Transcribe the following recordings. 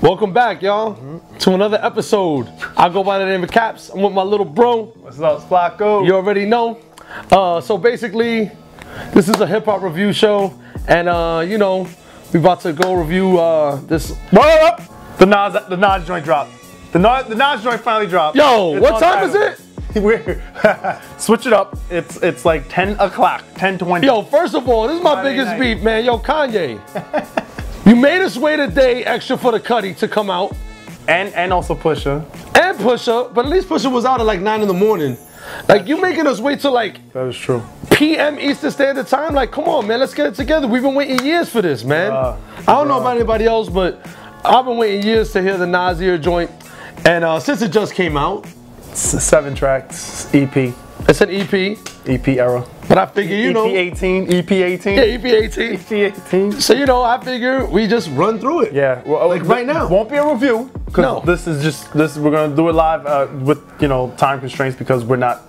Welcome back, y'all, to another episode. I go by the name of Caps. I'm with my little bro. What's up, Flaco? You already know. So basically, this is a hip hop review show, and you know, we about to go review this. What up? The Nas joint dropped. The Nas joint finally dropped. Yo, what time is it? Switch it up. It's like 10 o'clock, 10:20. Yo, first of all, this is my Friday biggest night. beef, man. Yo, Kanye, you made us wait a day extra for the Cudi to come out, And also Pusha. and Pusha, but at least Pusha was out at like 9 in the morning. Like, you making us wait till like That is true. PM Eastern Standard Time? Like, come on, man, let's get it together. We've been waiting years for this, man. I don't know about anybody else, but I've been waiting years to hear the Nasir joint. And since it just came out, It's 7 tracks, EP. it's an EP. EP era. But I figure, you know. EP 18, EP 18. Yeah, EP 18. EP 18. So, you know, I figure we just run through it. Yeah, well, Like right now. Won't be a review. No. This is just, we're gonna do it live with, you know, time constraints because we're not,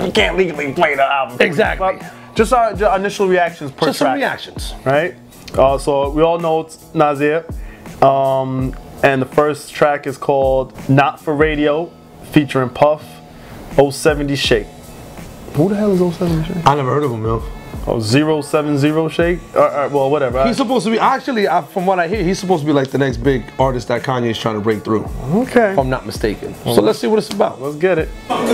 you can't legally play the album. Exactly. But just our initial reactions per Just some track. reactions. Right? So we all know it's Nasir. And the first track is called Not For Radio, featuring Puff, 070 Shake. Who the hell is 070 Shake? I never heard of him, yo. Oh, 070 Shake? Well, whatever. He's supposed to be, actually, from what I hear, he's supposed to be like the next big artist that Kanye's trying to break through, Okay. if I'm not mistaken. So let's see what it's about. Let's get it. Black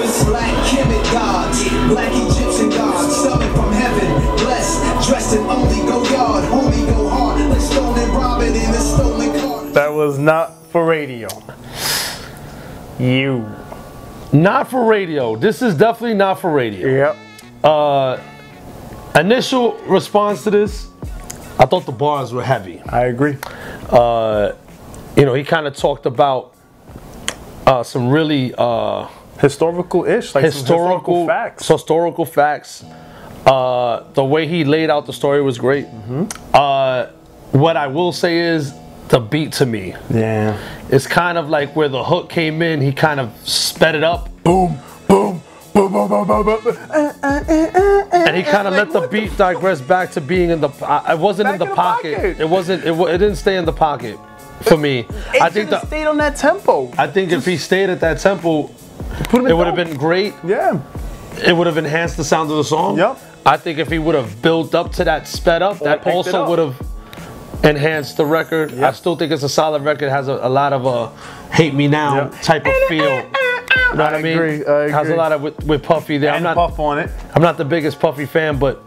Kemet gods, black Egyptian gods, summoned from heaven, blessed, dressed in only go yard, homie go hard, like stolen Robin in a stolen car. That was Not For Radio. You. Not for radio. This is definitely not for radio. Yep. Initial response to this, I thought the bars were heavy. I agree. You know, he kind of talked about some really Historical-ish, like historical facts. Historical facts. The way he laid out the story was great. What I will say is the beat to me. Yeah. It's kind of like where the hook came in. He kind of sped it up. Boom, boom, boom, boom, boom, boom, boom. And he kind of let the beat digress back to being in the. It wasn't in the pocket. It wasn't. It didn't stay in the pocket for me. I think that stayed on that tempo. I think if he stayed at that tempo, it would have been great. Yeah. It would have enhanced the sound of the song. Yep. I think if he would have built up to that sped up, that picked it also up. would have enhanced the record. I still think it's a solid record. It has a lot of hate me now type of feel. You know what I mean? agree, I It has a agree. lot of with Puffy there. And Puff on it. I'm not the biggest Puffy fan, but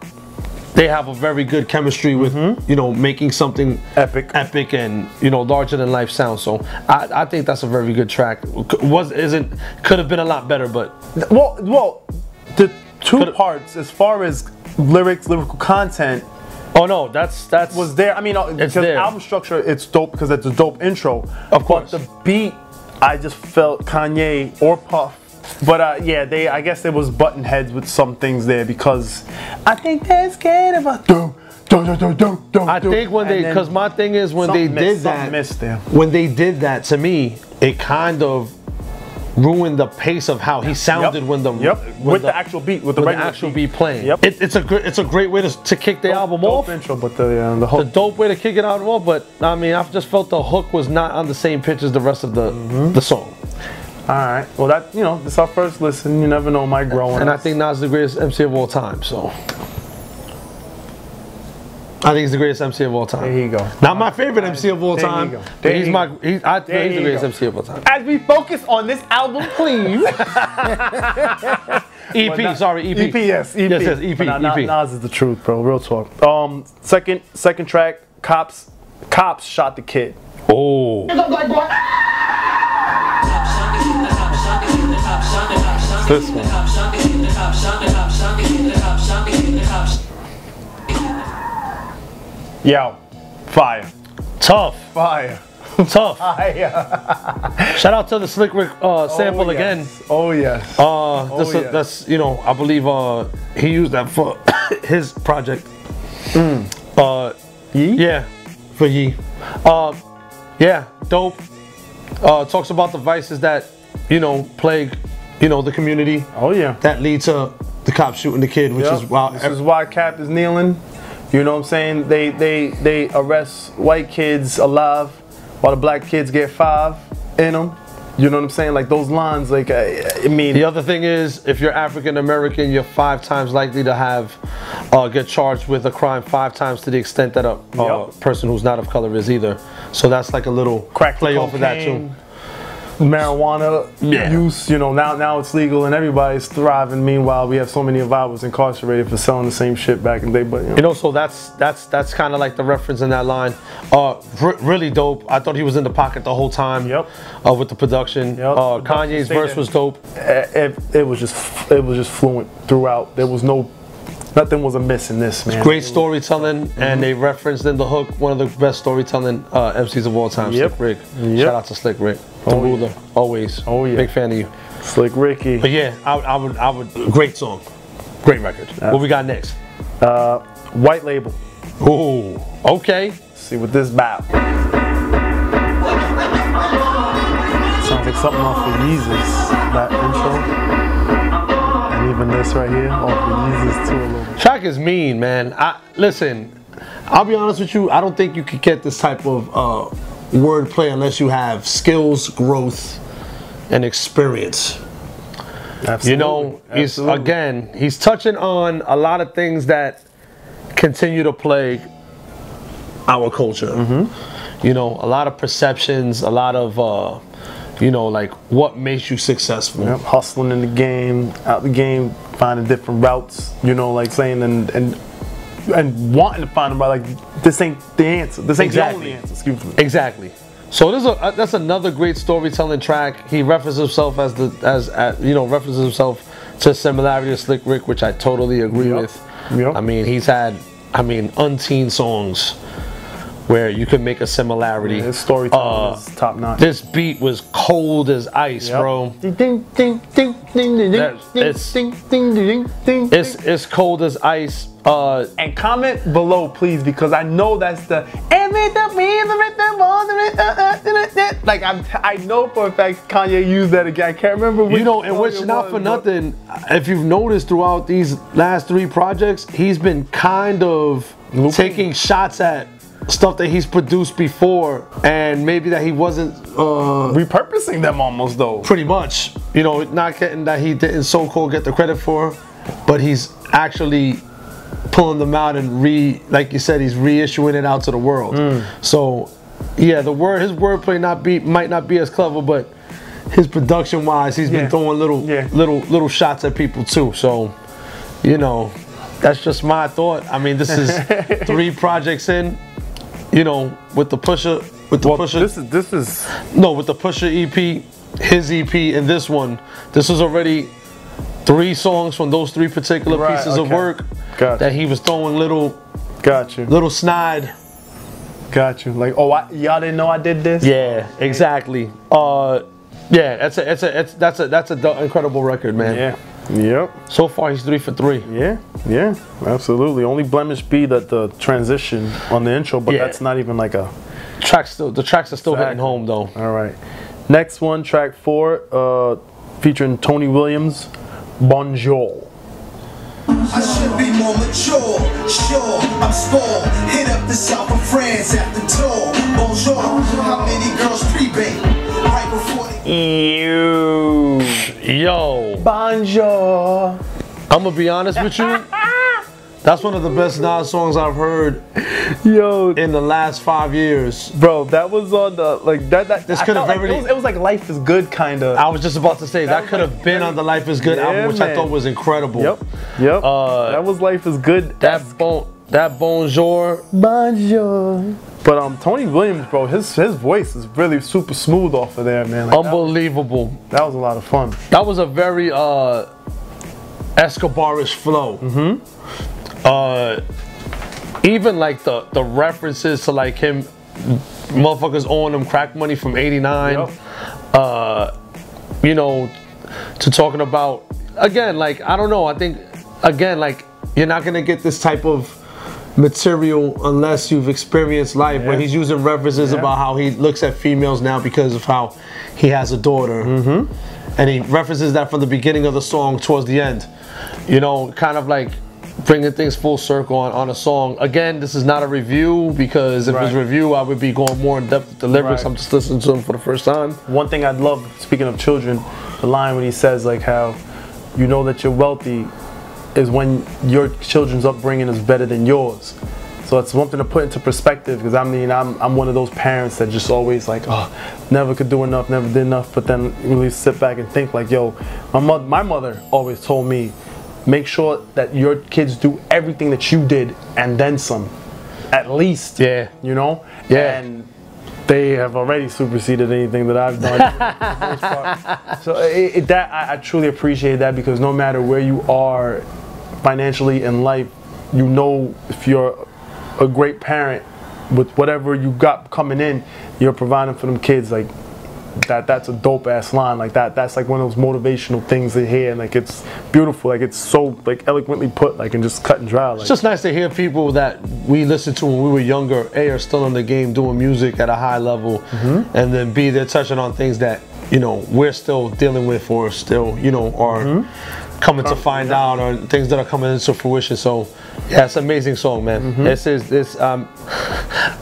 they have a very good chemistry with, you know, making something Epic. and, you know, larger than life sound. So I think that's a very good track. Could have been a lot better, but Well, the two parts as far as lyrical content oh no, that's was there. I mean, because there. album structure, it's dope because it's a dope intro. Of course. But the beat, I just felt Kanye or Puff. But yeah, I guess there was button heads with some things there because I think they're scared of us. I think when they, because my thing is when they did that, when they did that, to me, it kind of ruined the pace of how he sounded when the with the actual beat, with the actual beat playing. Yep. It's a great way to kick the album off. Intro, but the hook. The dope way to kick it out off, but I mean, I just felt the hook was not on the same pitch as the rest of the song. All right. Well, that, you know, this is our first listen. You never know, my growing. And I think Nas is the greatest MC of all time. So I think he's the greatest MC of all time. There you go. Not my favorite MC of all There time. you go. But There he's you my. go. I think he's the greatest MC of all time. As we focus on this album, please. EP, sorry, EP. EP, yes, EP. Yes, EP, But EP. Nas is the truth, bro. Real talk. Second track, Cops shot the kid. Oh. This one. Yo, fire. Tough. Fire. Tough. Fire. Shout out to the Slick Rick sample again. Oh, yes. Yes. That's, you know, I believe he used that for his project. Yee? Yeah, for Yee. Yeah, dope. Talks about the vices that, you know, plague, you know, the community. Oh, yeah. That lead to the cops shooting the kid, which is wow. This is why Cap is kneeling. You know what I'm saying? They arrest white kids alive while the black kids get 5 in them. You know what I'm saying? Like those lines, like I mean. The other thing is, if you're African American, you're 5 times likely to have get charged with a crime 5 times to the extent that a person who's not of color is either. So that's like a little play off of that too. Marijuana use, you know, now it's legal and everybody's thriving. Meanwhile, we have so many of ours incarcerated for selling the same shit back in the day. But you know, so that's kind of like the reference in that line. Really dope. I thought he was in the pocket the whole time. Yep. With the production. Yep. Kanye's verse was dope. It was just fluent throughout. There was nothing was amiss in this, man. Great storytelling, and they referenced in the hook one of the best storytelling MCs of all time, Slick Rick. Shout out to Slick Rick, the ruler, always. Oh yeah, big fan of you, Slick Ricky. But yeah, I would. Great song, great record. What we got next? White Label. Ooh, okay. Let's see what this about. Sounds like something off of Yeezus, that intro. And even this right here, off of Yeezus too a little bit. Track is mean, man. Listen, I'll be honest with you, I don't think you could get this type of wordplay unless you have skills, growth, and experience. Absolutely. You know, he's touching on a lot of things that continue to plague our culture. You know, a lot of perceptions, a lot of you know, like what makes you successful. Yep. Hustling in the game, out the game, finding different routes, you know, like saying and wanting to find them, like this ain't the answer. This ain't the only answer, excuse me. Exactly. So that's another great storytelling track. He references himself references himself to similarity to Slick Rick, which I totally agree with. Yep. I mean, he's had umpteen songs where you can make a similarity. Yeah, his storytelling is top notch. This beat was cold as ice, bro. It's cold as ice. And comment below, please, because I know that's the like I know for a fact Kanye used that again. I can't remember which. You know, and which not for nothing, if you've noticed throughout these last 3 projects, he's been kind of taking shots at stuff that he's produced before, and maybe that he wasn't repurposing them almost though. Pretty much, you know, not getting that he didn't so-called get the credit for, but he's actually pulling them out and like you said, he's reissuing it out to the world. So, yeah, his wordplay might not be as clever, but his production-wise, he's been throwing little shots at people too. So, you know, that's just my thought. I mean, this is 3 projects in. You know, with the Pusha. This is with the Pusha EP, his EP, and this one. This was already 3 songs from those 3 particular pieces of work that he was throwing little snide. Got you. Like, oh, y'all didn't know I did this? Yeah, exactly. Yeah, that's an incredible record, man. Yeah. Yep. So far, he's 3 for 3. Yeah, absolutely. Only blemish be that the transition on the intro, but that's not even like a the tracks are still hitting home though. All right. Next one, track 4, featuring Tony Williams, Bonjour. I should be more mature, sure, I'm spoiled. Hit up the south of France after tour. Bonjour, how many girls pre-bake? Right before Yo. Bonjour. I'm gonna be honest with you. That's one of the best Nas songs I've heard in the last 5 years. Bro, that was on the, like, this could have already... It was like Life is Good, kind of. I was just about to say, that could have been on the Life is Good album, which I thought was incredible. Yep. That was Life is Good. That Bonjour. But Tony Williams, bro, his voice is really super smooth off of there, man. Like, unbelievable. That was a lot of fun. That was a very Escobar-ish flow. Even like the references to like him, motherfuckers owing him crack money from '89. You know, to talking about, again, like, I don't know, I think, again, like, you're not gonna get this type of material unless you've experienced life, where he's using references about how he looks at females now because of how he has a daughter. And he references that from the beginning of the song towards the end. You know, kind of like bringing things full circle on a song. Again, this is not a review, because if it was a review, I would be going more in depth with the lyrics. I'm just listening to them for the first time. One thing I'd love, speaking of children, the line when he says like how you know that you're wealthy is when your children's upbringing is better than yours. So it's something to put into perspective, because I mean, I'm one of those parents that just always like, oh, never could do enough, never did enough. But then really sit back and think like, yo, my mother always told me, make sure that your kids do everything that you did and then some, at least. Yeah. You know? Yeah. And they have already superseded anything that I've done. For the most part. So I truly appreciate that, because no matter where you are financially in life, you know, if you're a great parent with whatever you got coming in, you're providing for them kids. Like that's a dope ass line. Like that's like one of those motivational things to hear, and like it's beautiful. Like it's so like eloquently put, like, and just cut and dry. Like, it's just nice to hear people that we listened to when we were younger, A, are still in the game doing music at a high level, and then B, they're touching on things that, you know, we're still dealing with, or still, you know, are coming to find out, or things that are coming into fruition. So yeah, it's an amazing song, man.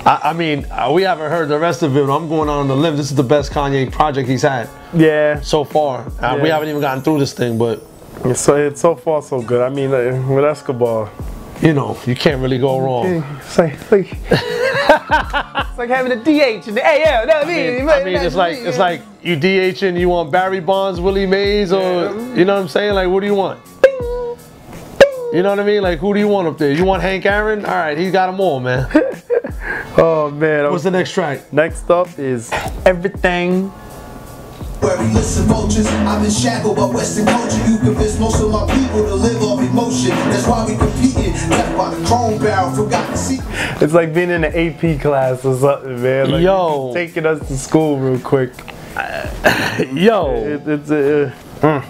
I mean, we haven't heard the rest of it. I'm going on the limb. This is the best Kanye project he's had. Yeah. So far. We haven't even gotten through this thing, but it's so far so good. I mean, with Escobar, you know, you can't really go wrong. It's like it's like having a DH in the AL. No, I mean, it's like you DHing. You want Barry Bonds, Willie Mays, or you know what I'm saying? Like, what do you want? You know what I mean? Like, who do you want up there? You want Hank Aaron? All right, he's got them all, man. Oh man. What's the next track? Next up is Everything. Where we listen vultures, I've been shackled by Western culture. You convince most of my people to live off emotion. That's why we competing. Left by the chrome barrel, forgotten secret. It's like being in an AP class or something, man. Like, yo, taking us to school real quick. Yo,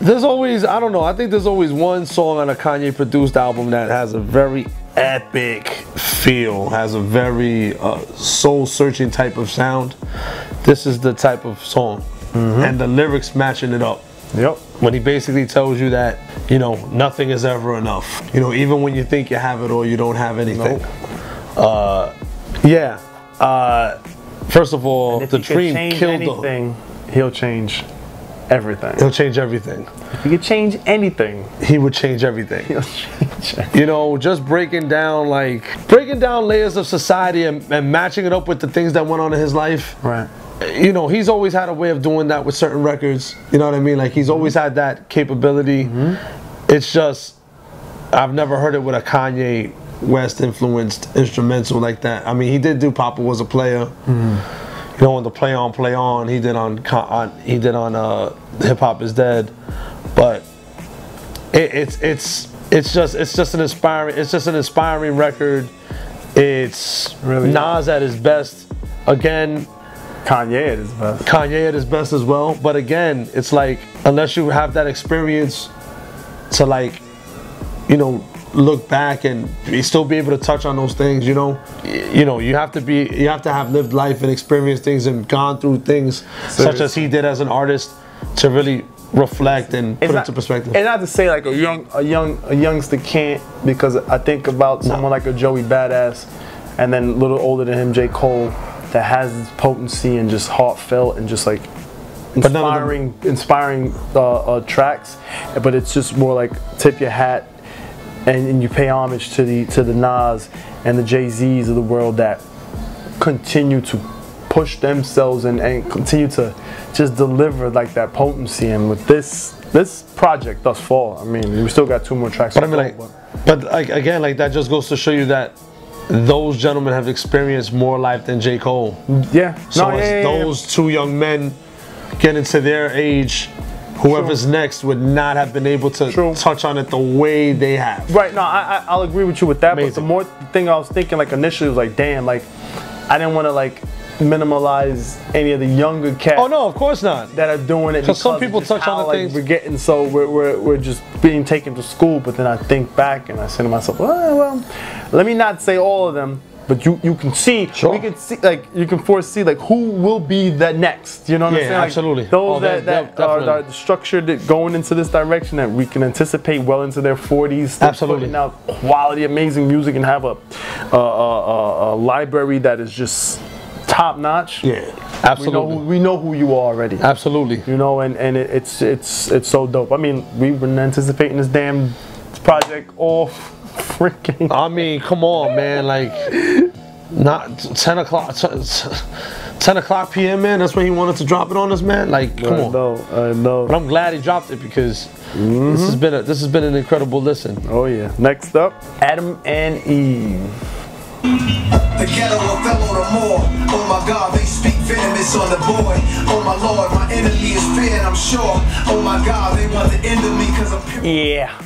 there's always, I don't know, I think there's always one song on a Kanye produced album that has a very epic feel, has a very soul searching type of sound. This is the type of song. And the lyrics matching it up. Yep. When he basically tells you that, you know, nothing is ever enough. You know, even when you think you have it all, you don't have anything. Nope. First of all, the dream killed anything, he'll change everything. He'll change everything. If he could change anything, he would change everything. He'll change everything. You know, just breaking down layers of society and matching it up with the things that went on in his life. Right. You know, he's always had a way of doing that with certain records. You know what I mean? Like, he's always had that capability. It's just, I've never heard it with a Kanye West influenced instrumental like that. I mean, he did do Papa Was a Player. You know, on the Play On, he did on Hip Hop Is Dead. But it's just an inspiring record. It's really Nas at his best. Again, Kanye at his best. Kanye at his best as well. But again, it's like, unless you have that experience to, like, you know, look back and still be able to touch on those things, you know, you have to have lived life and experienced things and gone through things such as he did as an artist to really reflect and put it into perspective. And not to say like a youngster can't, because I think about someone like a Joey Badass, and then a little older than him, J. Cole, that has this potency and just heartfelt and just like inspiring tracks. But it's just more like tip your hat and you pay homage to the Nas and the Jay-Z's of the world that continue to push themselves and continue to just deliver like that potency. And with this project thus far, I mean, we still got 2 more tracks. But I mean, like again, like that just goes to show you that those gentlemen have experienced more life than J. Cole. Yeah. So those 2 young men get into their age, whoever's next would not have been able to touch on it the way they have. Right. No, I'll agree with you with that. Amazing. But the more thing I was thinking, like initially, was like, damn, like I didn't want to like minimalize any of the younger cats. Oh no, of course not. That are doing it because some people touch on the things we're getting. So we're just being taken to school. But then I think back and I say to myself, well, let me not say all of them, but you can see, we can see, like, you can foresee, like, who will be the next. You know what I'm saying? Like, absolutely. those that are structured going into this direction that we can anticipate well into their 40s. Absolutely. Putting out quality, amazing music and have a library that is just top notch. Yeah, absolutely. We know who you are already. Absolutely. You know, and it's so dope. I mean, we've been anticipating this damn project all freaking. I mean, come on, man. Like, not 10 o'clock p.m. man. That's when he wanted to drop it on us, man. Like, come on. I know. But I'm glad he dropped it because this has been an incredible listen. Oh yeah. Next up, Adam and Eve. The ghetto fell on the moor. Oh my God, they speak venomous on the boy. Oh my Lord, my enemy is feared, I'm sure. Oh my God, they want the end of me because I'm. Yeah.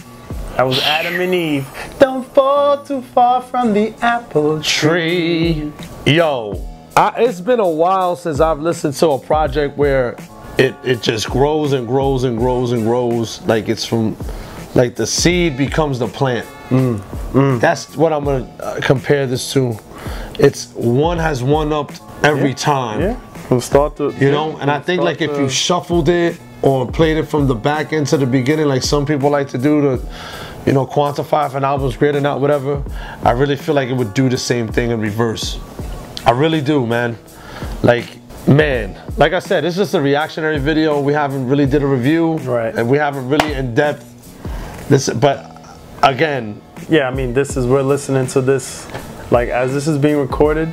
That was Adam and Eve. Don't fall too far from the apple tree. Yo, it's been a while since I've listened to a project where it just grows and grows and grows and grows. Like it's from, like the seed becomes the plant. That's what I'm gonna compare this to. It's one has one-upped every time. Yeah, from start to, you know, and I think like if you shuffled it or played it from the back end to the beginning, like some people like to do to, you know, quantify if an album's great or not, whatever, I really feel like it would do the same thing in reverse. I really do, man. Like, man, like I said, it's just a reactionary video. We haven't really did a review, right? And we haven't really in depth this, but again, yeah, I mean, we're listening to this, like as this is being recorded,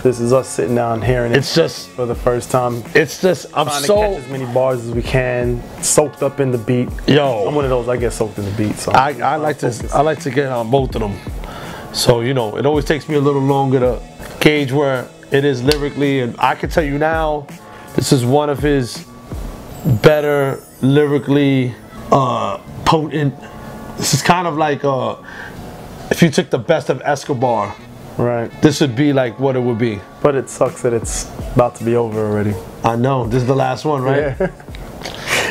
this is us sitting down hearing it. It's just for the first time. It's just I'm trying so to catch as many bars as we can, soaked up in the beat. Yo, I'm one of those. I get soaked in the beat. So I like to get on both of them. So you know, it always takes me a little longer to gauge where it is lyrically, and I can tell you now, this is one of his better lyrically potent. This is kind of like if you took the best of Escobar. Right. This would be like what it would be. But it sucks that it's about to be over already. I know. This is the last one, right? Yeah.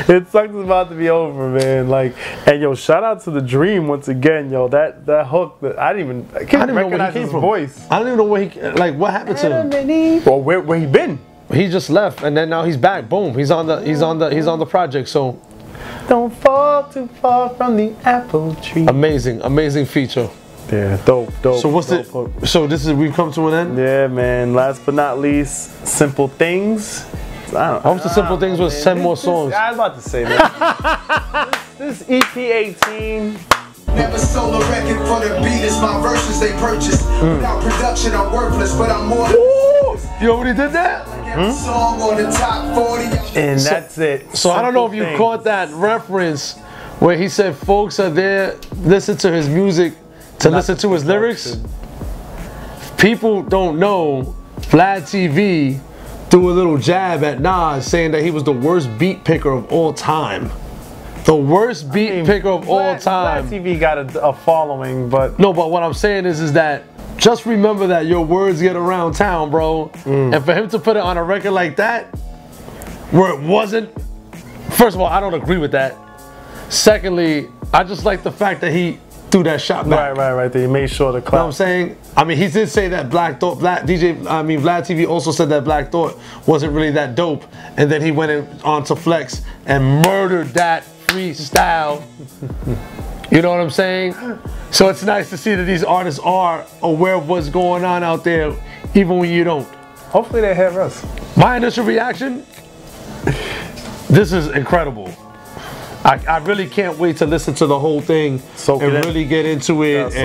It sucks it's about to be over, man. Like, and yo, shout out to The Dream once again, yo. That hook, I can't recognize his voice. I don't even know where what happened to him. Well, where he been? He just left, and then now he's back. Boom. He's on the project. So don't fall too far from the apple tree. Amazing feature. Yeah, dope. So what's it? So we've come to an end. Yeah, man. Last but not least, Simple Things. I hope the Simple Things was 10 more songs. I was about to say that. this EP 18. Never sold a record for the beat. It's my verses they purchased. Without production, I'm worthless, but I'm more. You already did that? Song on the top 40. And that's it. So I don't know if you caught that reference where he said folks are there, listen to his music, to listen to his lyrics. People don't know Vlad TV threw a little jab at Nas saying that he was the worst beat picker of all time. The worst beat picker of all time. Vlad TV got a following, but no, but what I'm saying is that just remember that your words get around town, bro. And for him to put it on a record like that, where it wasn't, first of all, I don't agree with that. Secondly, I just like the fact that he threw that shot back. Right. That he made sure to clap. You know what I'm saying? I mean, he did say that Vlad TV also said that Black Thought wasn't really that dope. And then he went on to Flex and murdered that freestyle. You know what I'm saying? So it's nice to see that these artists are aware of what's going on out there, even when you don't. Hopefully they hear us. My initial reaction, this is incredible. I really can't wait to listen to the whole thing and really get into it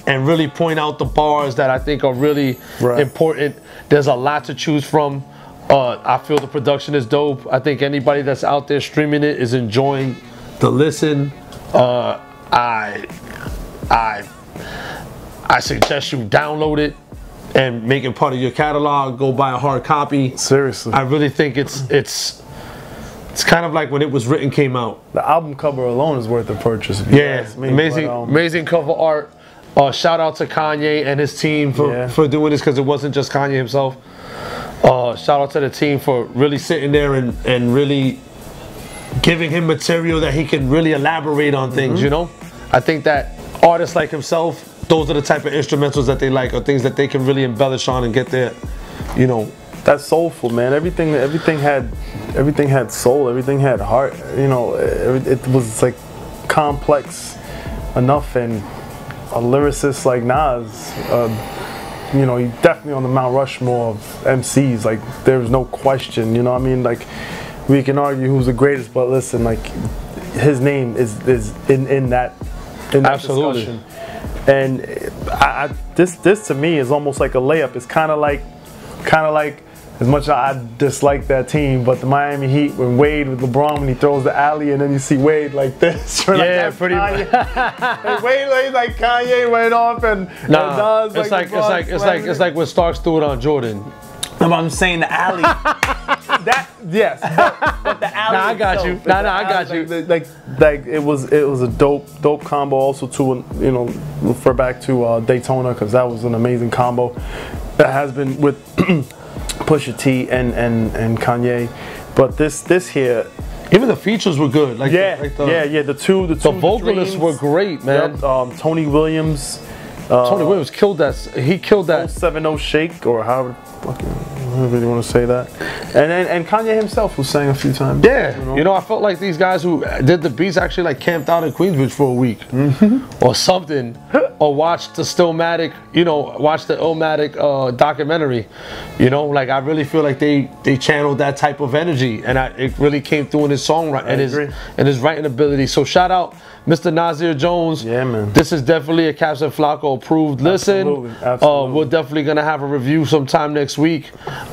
and really point out the bars that I think are really important. There's a lot to choose from. I feel the production is dope. I think anybody that's out there streaming it is enjoying the listen. I suggest you download it and make it part of your catalog. Go buy a hard copy. Seriously, I really think it's kind of like when It Was Written came out. The album cover alone is worth the purchase. Yeah, amazing cover art. Shout out to Kanye and his team for doing this, because it wasn't just Kanye himself. Shout out to the team for really sitting there and really giving him material that he can really elaborate on things, you know? I think that artists like himself those are the type of instrumentals that they like, or things that they can really embellish on and get their, you know. That's soulful, man. Everything had soul. Everything had heart. You know, it was like complex enough, and a lyricist like Nas, you know, he's definitely on the Mount Rushmore of MCs. Like, there's no question. You know what I mean? Like, we can argue who's the greatest, but listen, like, his name is in that Absolutely. discussion. And this to me is almost like a layup. It's kind of like as much as I dislike that team, but the Miami Heat, when Wade with LeBron, when he throws the alley and then you see Wade like this. Yeah, like, pretty much. And Wade like Kanye went off and Nah, Nas, it's like when Starks threw it on Jordan. I'm saying the alley. Yes, but the alley. Nah, I got you. I got you. Like it was a dope combo. Also to, you know, refer back to Daytona, because that was an amazing combo. That has been with Pusha T and Kanye, but this here. Even the features were good. Like the two vocalists were great, man. Yep, Tony Williams. Tony Williams killed that. He killed that. 070 Shake, or however I really want to say that. And Kanye himself was sang a few times. Yeah, you know, I felt like these guys who did the beats actually like camped out in Queensbridge for a week or something, or watched the Stillmatic, you know, watched the Illmatic documentary. You know, like I really feel like they channeled that type of energy, and it really came through in his songwriting and his writing ability. So shout out Mr. Nasir Jones. Yeah, man. This is definitely a Captain Flaco approved listen. Absolutely. We're definitely gonna have a review sometime next week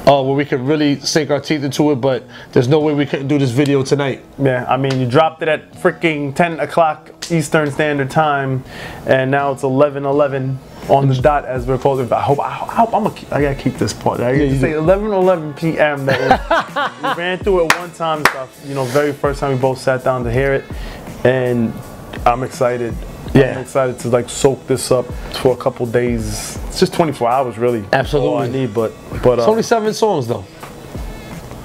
where we can really sink our teeth into it, but there's no way we couldn't do this video tonight. Yeah, I mean, you dropped it at freaking 10 o'clock Eastern Standard Time, and now it's 11:11 on the dot as we're closing. I hope I gotta keep this part. I gotta say 11:11 p.m. That we ran through it one time. Stuff, you know, very first time we both sat down to hear it, and I'm excited. Yeah. I'm excited to like soak this up for a couple days. It's just 24 hours, really. Absolutely. All I need, but it's only 7 songs though.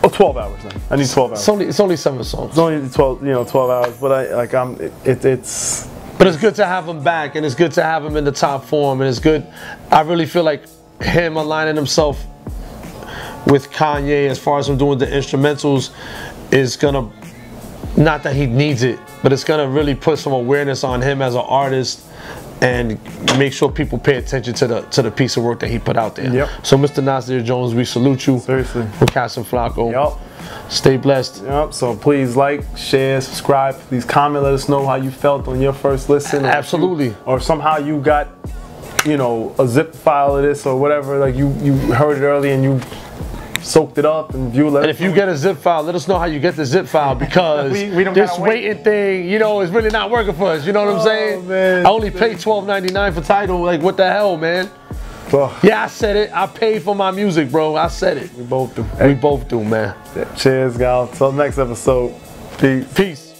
Oh, 12 hours then. I need 12 hours. It's only 7 songs. It's only 12, 12 hours. But it's. But it's good to have him back, and it's good to have him in the top form, and it's good. I really feel like him aligning himself with Kanye as far as him doing the instrumentals is gonna, not that he needs it, but it's gonna really put some awareness on him as an artist and make sure people pay attention to the piece of work that he put out there. Yep. So Mr. Nasir Jones, we salute you. Seriously. We're Captain Flaco. Yep. Stay blessed. Yep. So please like, share, subscribe. Please comment. Let us know how you felt on your first listen. Absolutely. Or somehow you got, a zip file of this or whatever. Like you heard it early and you soaked it up and viewed it. And if you get a zip file, let us know how you get the zip file, because we don't this waiting thing, is really not working for us. You know what I'm saying? Man. I only paid $12.99 for Tidal. Like, what the hell, man? Oh. Yeah, I said it. I paid for my music, bro. I said it. We both do. We both do, man. Cheers, gal. Till next episode. Peace. Peace.